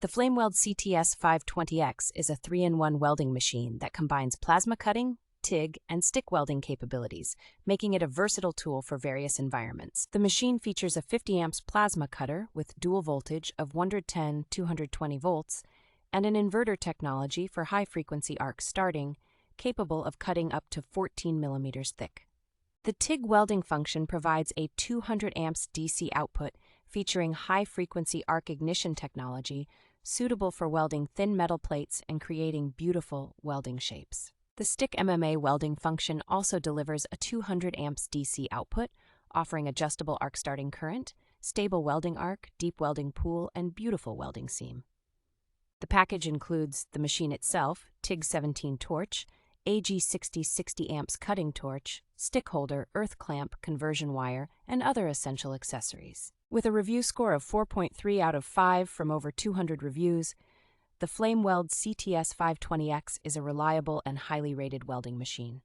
The Flameweld CTS520X is a 3-in-1 welding machine that combines plasma cutting, TIG, and stick welding capabilities, making it a versatile tool for various environments. The machine features a 50 amps plasma cutter with dual voltage of 110-220 volts and an inverter technology for high-frequency arc starting, capable of cutting up to 14 millimeters thick. The TIG welding function provides a 200 amps DC output featuring high-frequency arc ignition technology suitable for welding thin metal plates and creating beautiful welding shapes. The stick MMA welding function also delivers a 200 amps DC output, offering adjustable arc starting current, stable welding arc, deep welding pool, and beautiful welding seam. The package includes the machine itself, TIG 17 torch, AG60 60 amps cutting torch, stick holder, earth clamp, conversion wire, and other essential accessories. With a review score of 4.3 out of 5 from over 200 reviews, the Flameweld CTS520X is a reliable and highly rated welding machine.